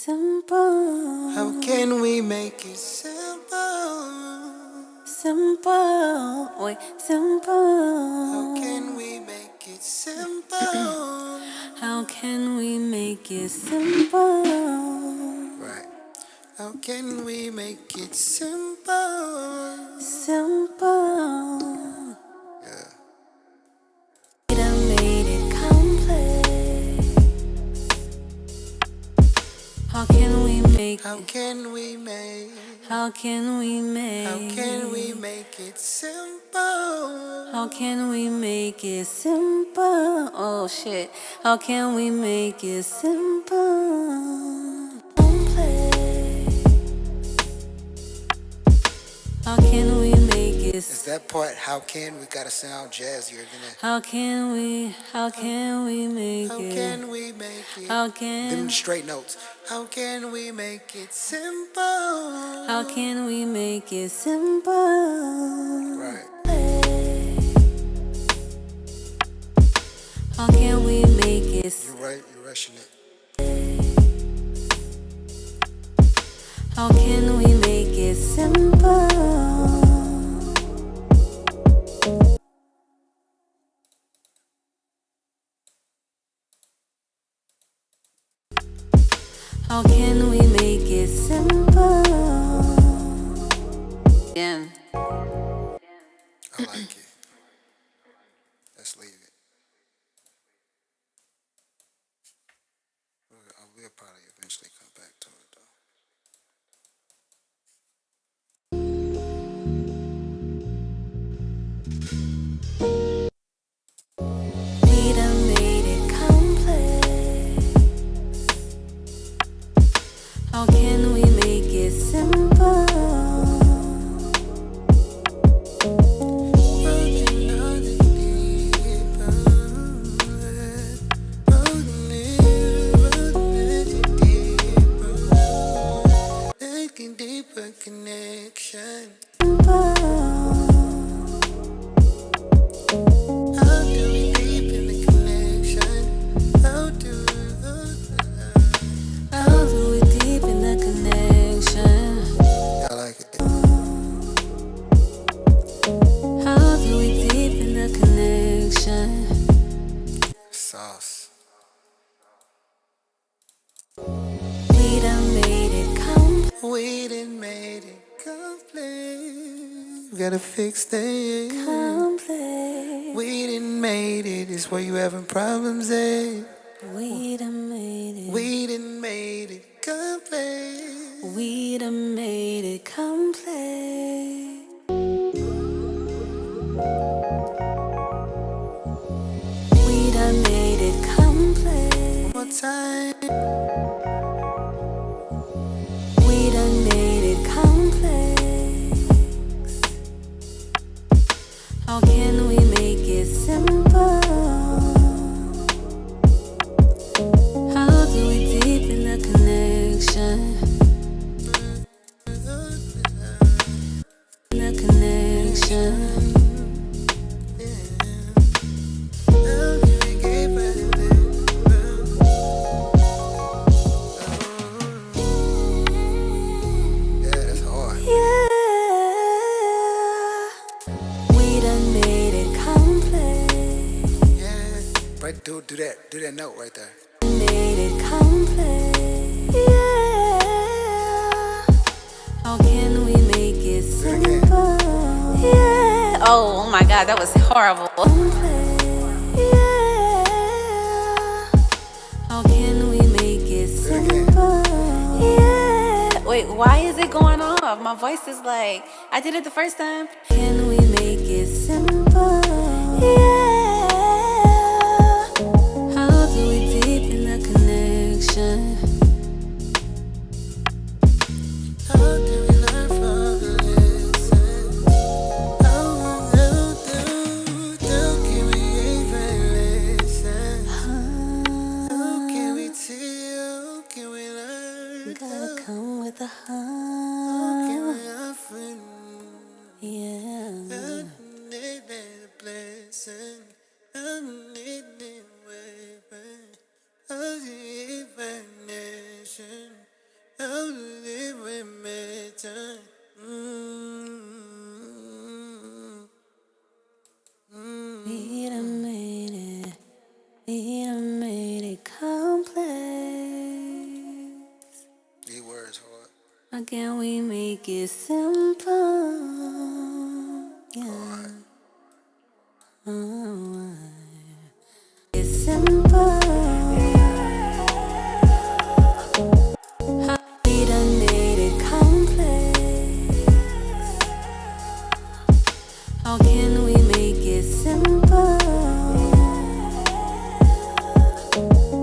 Simple. How can we make it simple? Simple. Wait, simple. How can we make it simple? How can we make it simple? Right. How can we make it simple? Simple. Yeah. We done made it complex. How can we make How it? can we make? How can we make? How can we make it simple? How can we make it simple? Oh shit. How can we make it simple? Complex. How can we make it? Is that part? How can we gotta sound jazzier than that? How can we make How it? can we make it? How Them can? straight notes. How can we make it simple? How can we make it simple? Right. How can we make it? You're right. You're rushing it. How can we make it simple? How can we make it simple? Yeah. I like it. Let's leave it. We'll probably eventually come back to it though. We done made it complex. How can we make it simple? Deeper connection. How do we deepen the connection? How do we deepen the connection? I like it. How do we deepen the connection? Sauce. We done made it complete. We done made it complete. We gotta fix that. We done made it. Is where you having problems at? We done made it. We done made it complete. We done made it complete. We done made it complete. One more time. We done made it complex. How can we make it simple? How do we deepen the connection? The connection. Yeah, that's hard. Yeah. We done made it complex. Yeah. Right, do that note right there. Made it complex. Yeah. How can we make it simple? Yeah. Oh my God, that was horrible. Yeah. How can we make it simple? Yeah. Wait, why is it going off? My voice is like, I did it the first time. Can we make it simple? Yeah. How do we deepen the connection? How do we learn from the lessons? How can we even listen? How can we tell? How can we learn? Gotta come with the How can heart. we offer? Yeah. I need that blessing. I need that weapon. I need that nation. How can we make it simple? Yeah. It's simple. How we done made it complex. How can we make it simple?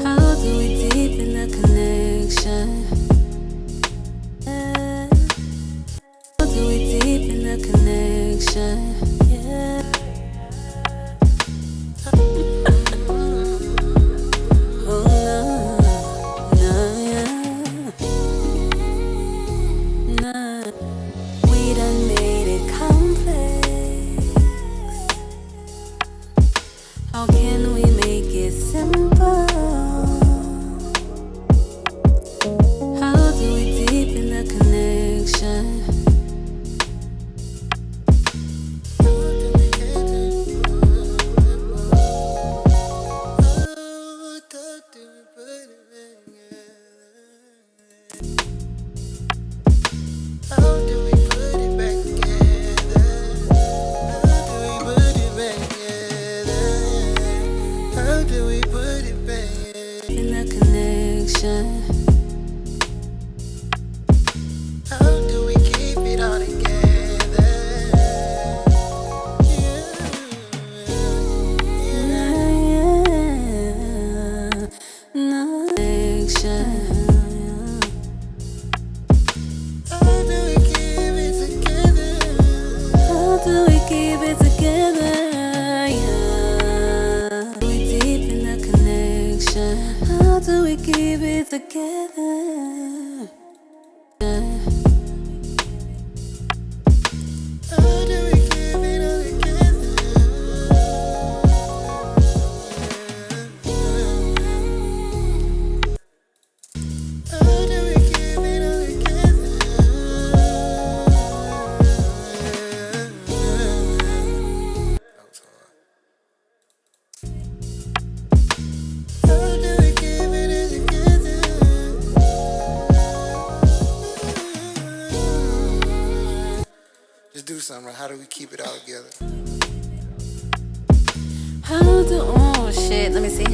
How do we deepen the connection? How do we deepen the connection? Yeah. Oh no, no, yeah. No. We done made it complex. How can we make it simple? How do we deepen the connection? Just do something, right? How do we keep it all together? Oh shit, let me see.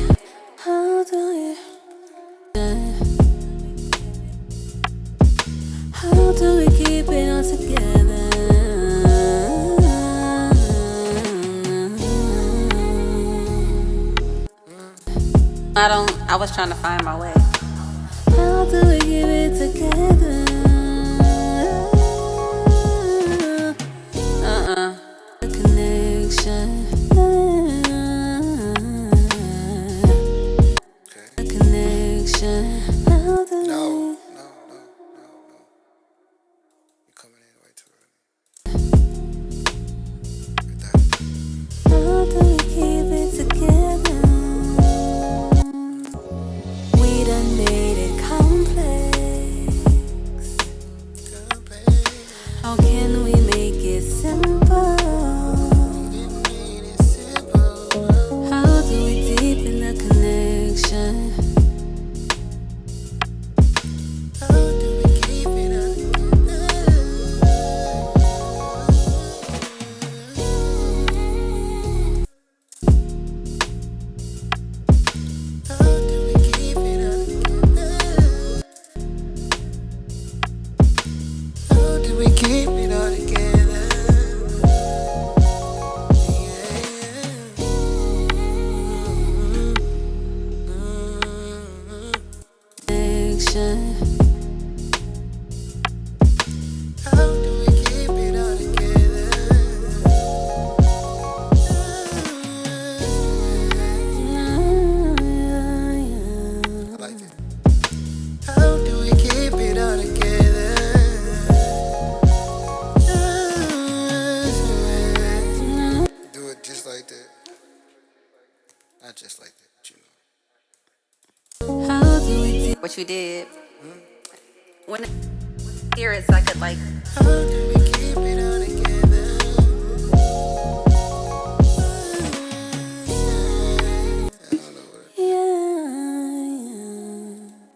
How do we keep it all together? I was trying to find my way. How do we keep it together? The connection. Okay. The connection. How do we? No. You're coming in way too early. How do we keep it together? We done made it complex. How can we make it simple? How do we deepen the connection? Keep it all together. Connection. How do we keep it all together? I like it. How do we keep it all together? Do it just like that. Not just like that, but you know. How do we do what you did? When I hear it, so I could like. How do we keep it all together?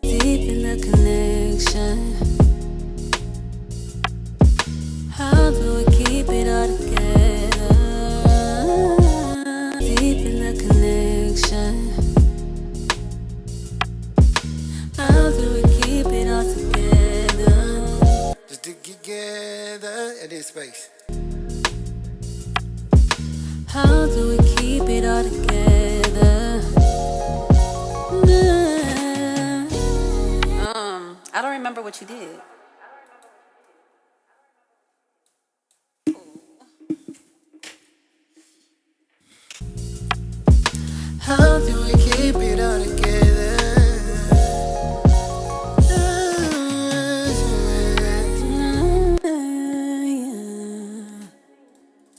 Deep in the connection. space. How do we keep it all together? I don't remember what you did. How do we keep it all together?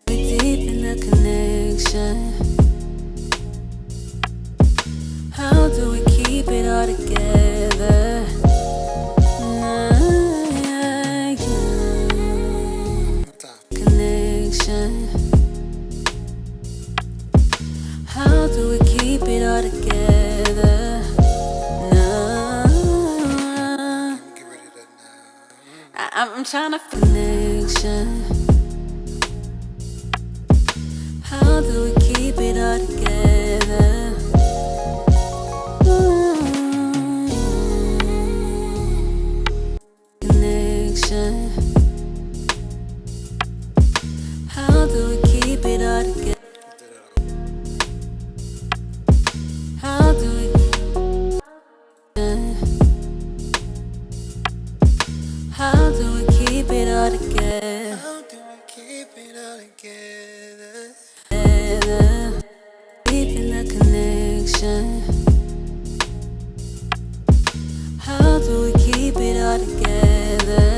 We deep in the connection. How do we keep it all together? Connection. How do we keep it all together? No. Get rid of that now. I'm trying to connection. How do we keep it all together? Connection. How do we keep it all together? How do we? How do we keep it all together? How do we keep it all together? Deep in the connection. How do we keep it all together?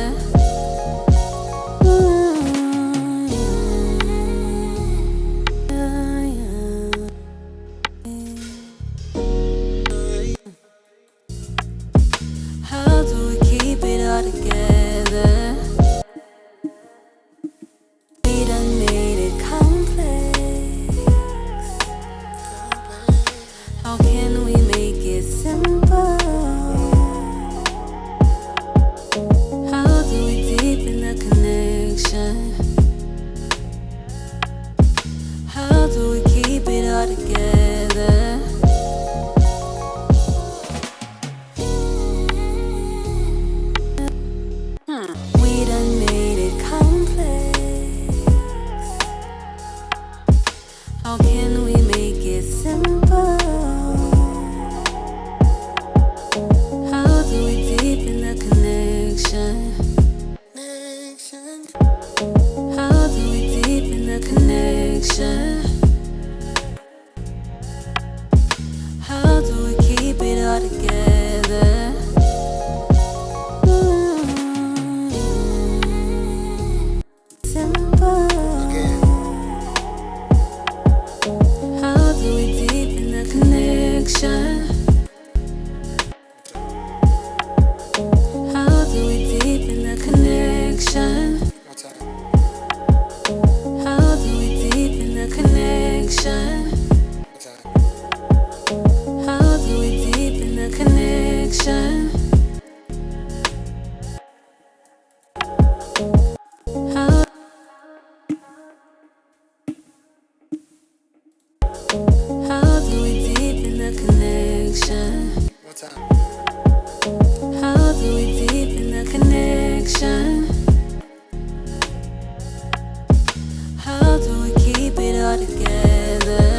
How do we keep it all together? We done made it complex. How can we make it simple? How do we deepen the connection? How do we keep it all together? We done made it complex. How can we make it simple? How do we deepen the connection? How do we deepen the connection? How do we keep it all together? Simple. How do we deepen the connection? How do we deepen the connection? One time. How do we deepen the connection? One time. How do we deepen the connection? How do we deepen the connection? One time. How do we deepen the connection? How do we keep it all together?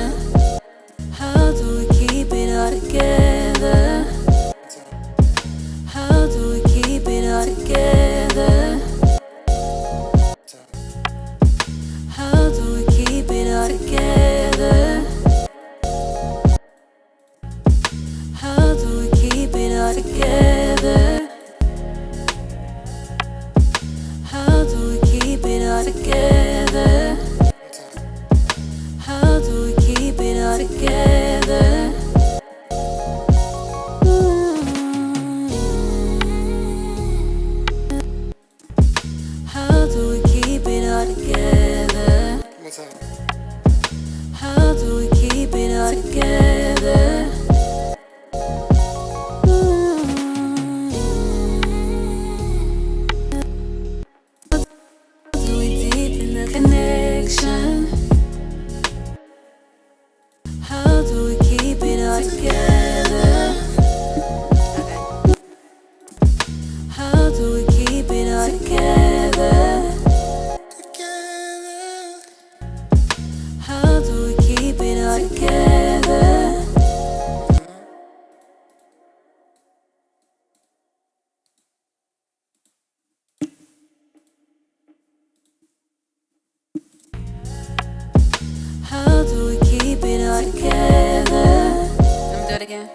it again.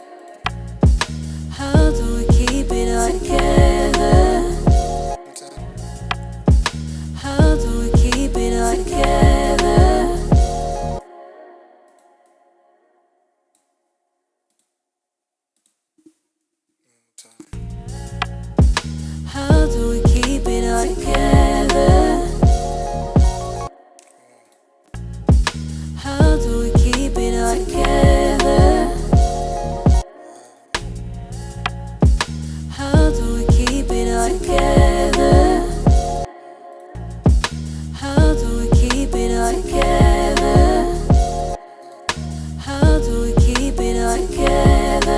How do we keep it all together? How do we keep it all together? How do we keep it all together? How do we keep it all together? How do we keep it all together? How do we keep it all together? How do we keep it all together?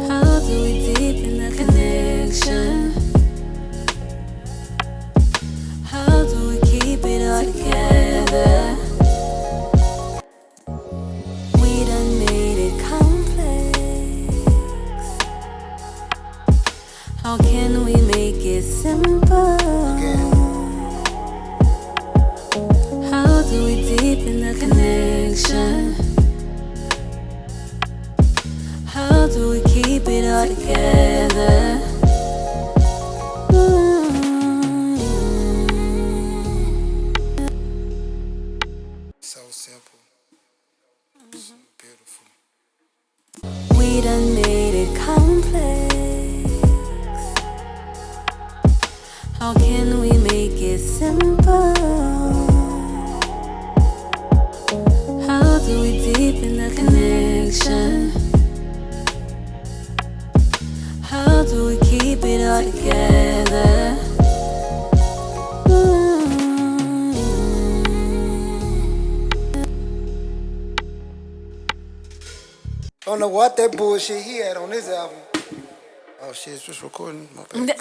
How do we deepen the connection? How do we keep it all together? We done made it complex. How can we make it simple? How do we deepen the connection? How do we keep it all together? So simple. So beautiful. We done made it complex. How can we make it simple? How do we deepen the connection? How do we keep it all together? Don't know what that bullshit he had on this album. Oh shit, it's just recording. My bad.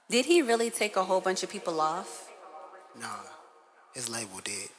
Did he really take a whole bunch of people off? Nah, his label did.